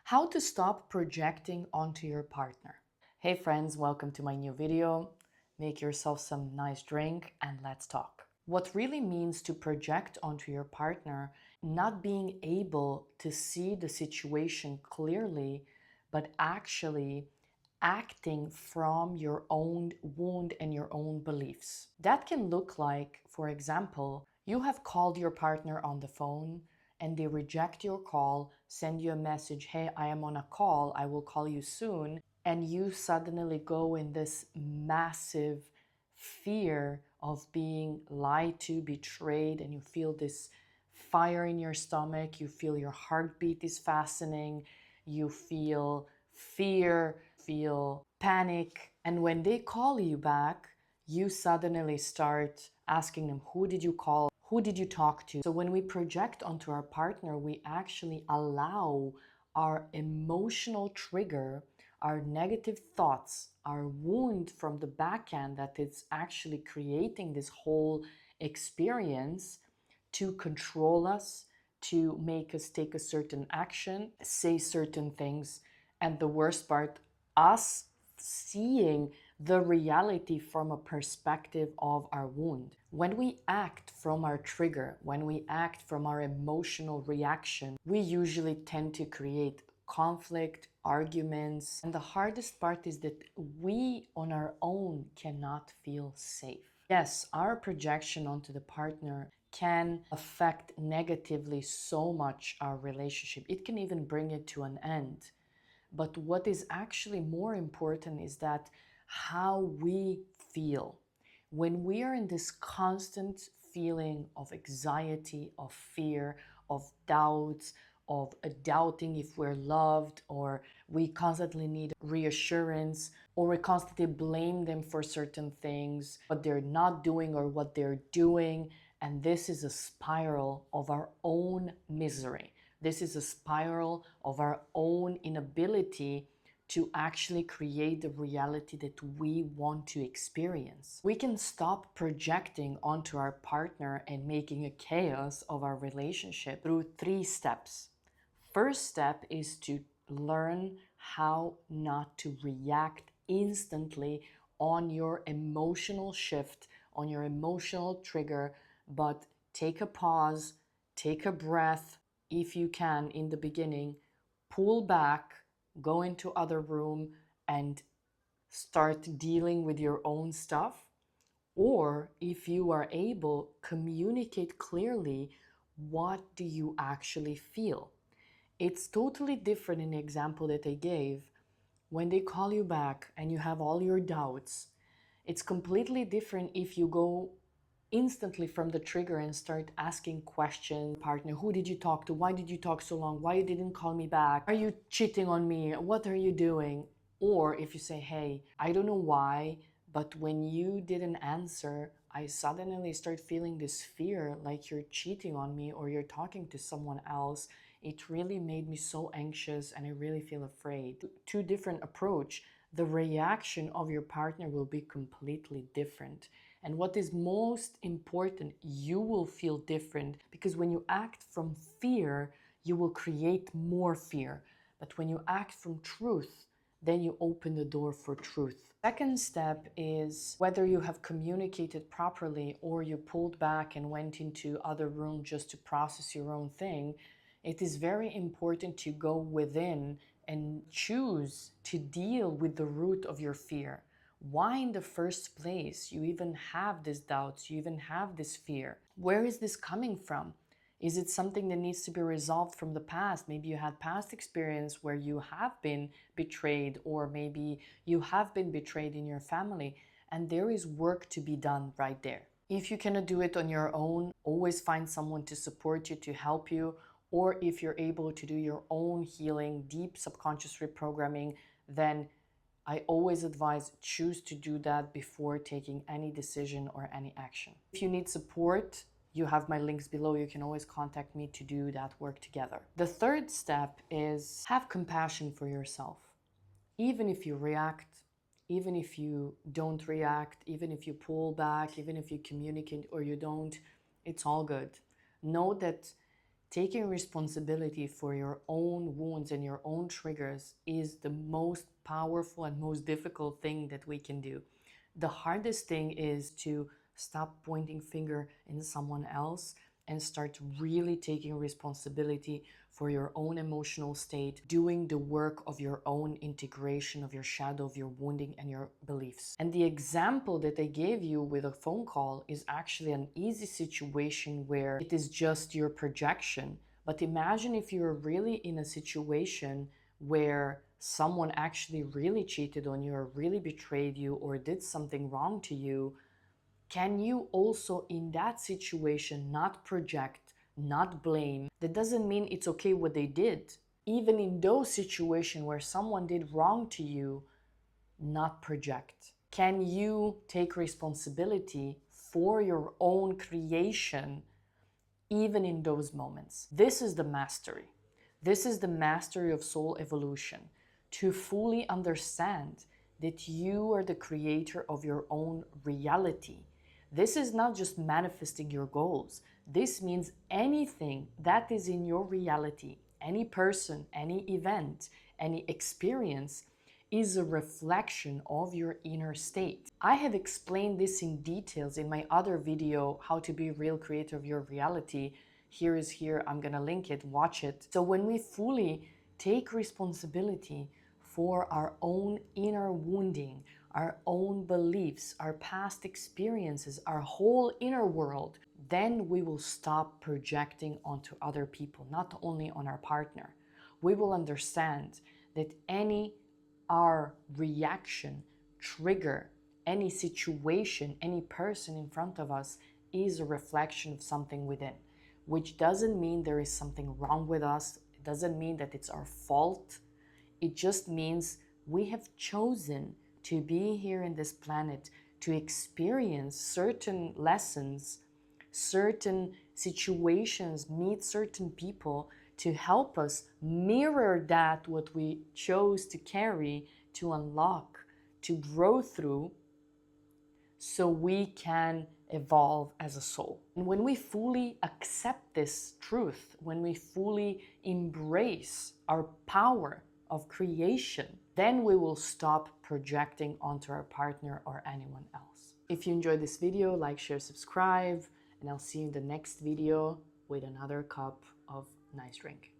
How to stop projecting onto your partner. Hey friends, welcome to my new video. Make yourself some nice drink and let's talk. What really means to project onto your partner, not being able to see the situation clearly, but actually acting from your own wound and your own beliefs. That can look like, for example, you have called your partner on the phone and they reject your call, send you a message, hey, I am on a call, I will call you soon, and you suddenly go in this massive fear of being lied to, betrayed, and you feel this fire in your stomach, you feel your heartbeat is fastening, you feel fear, feel panic, and when they call you back, you suddenly start asking them, who did you call? Who did you talk to? So when we project onto our partner, we actually allow our emotional trigger, our negative thoughts, our wound from the back end that is actually creating this whole experience to control us, to make us take a certain action, say certain things. And the worst part, us seeing the reality from a perspective of our wound. When we act from our trigger, when we act from our emotional reaction, we usually tend to create conflict, arguments. And the hardest part is that we on our own cannot feel safe. Yes, our projection onto the partner can affect negatively so much our relationship. It can even bring it to an end. But what is actually more important is that how we feel. When we are in this constant feeling of anxiety, of fear, of doubts, of doubting if we're loved, or we constantly need reassurance, or we constantly blame them for certain things, what they're not doing or what they're doing, and this is a spiral of our own misery. This is a spiral of our own inability to actually create the reality that we want to experience. We can stop projecting onto our partner and making a chaos of our relationship through 3 steps. First step is to learn how not to react instantly on your emotional shift, on your emotional trigger, but take a pause, take a breath, if you can in the beginning, pull back, go into other room and start dealing with your own stuff. Or if you are able, communicate clearly, what do you actually feel? It's totally different in the example that I gave. When they call you back and you have all your doubts, it's completely different if you go instantly from the trigger and start asking questions. Partner, who did you talk to? Why did you talk so long? Why you didn't call me back? Are you cheating on me? What are you doing? Or if you say, hey, I don't know why, but when you didn't answer, I suddenly start feeling this fear like you're cheating on me or you're talking to someone else. It really made me so anxious and I really feel afraid. Two different approach. The reaction of your partner will be completely different. And what is most important, you will feel different because when you act from fear, you will create more fear. But when you act from truth, then you open the door for truth. Second step is whether you have communicated properly or you pulled back and went into other room just to process your own thing. It is very important to go within and choose to deal with the root of your fear. Why in the first place you even have these doubts, you even have this fear? Where is this coming from? Is it something that needs to be resolved from the past? Maybe you had past experience where you have been betrayed, or maybe you have been betrayed in your family, and there is work to be done right there. If you cannot do it on your own, always find someone to support you, to help you, or if you're able to do your own healing, deep subconscious reprogramming, then I always advise choose to do that before taking any decision or any action. If you need support, you have my links below. You can always contact me to do that work together. The third step is have compassion for yourself. Even if you react, even if you don't react, even if you pull back, even if you communicate or you don't, it's all good. Know that Taking responsibility for your own wounds and your own triggers is the most powerful and most difficult thing that we can do. The hardest thing is to stop pointing finger in someone else and start really taking responsibility for your own emotional state, doing the work of your own integration of your shadow, of your wounding and your beliefs. And the example that I gave you with a phone call is actually an easy situation where it is just your projection. But imagine if you're really in a situation where someone actually really cheated on you or really betrayed you or did something wrong to you. Can you also in that situation not project, not blame? That doesn't mean it's okay what they did. Even in those situations where someone did wrong to you, not project. Can you take responsibility for your own creation even in those moments? This is the mastery. This is the mastery of soul evolution. To fully understand that you are the creator of your own reality. This is not just manifesting your goals. This means anything that is in your reality, any person, any event, any experience, is a reflection of your inner state. I have explained this in details in my other video, How to Be a Real Creator of Your Reality. Here is here, I'm gonna link it, watch it. So when we fully take responsibility for our own inner wounding, our own beliefs, our past experiences, our whole inner world, then we will stop projecting onto other people, not only on our partner. We will understand that our reaction, trigger, any situation, any person in front of us is a reflection of something within, which doesn't mean there is something wrong with us. It doesn't mean that it's our fault. It just means we have chosen to be here in this planet to experience certain lessons, certain situations, meet certain people to help us mirror that what we chose to carry, to unlock, to grow through, so we can evolve as a soul. And when we fully accept this truth, when we fully embrace our power of creation, then we will stop projecting onto our partner or anyone else. If you enjoyed this video, like, share, subscribe, and I'll see you in the next video with another cup of nice drink.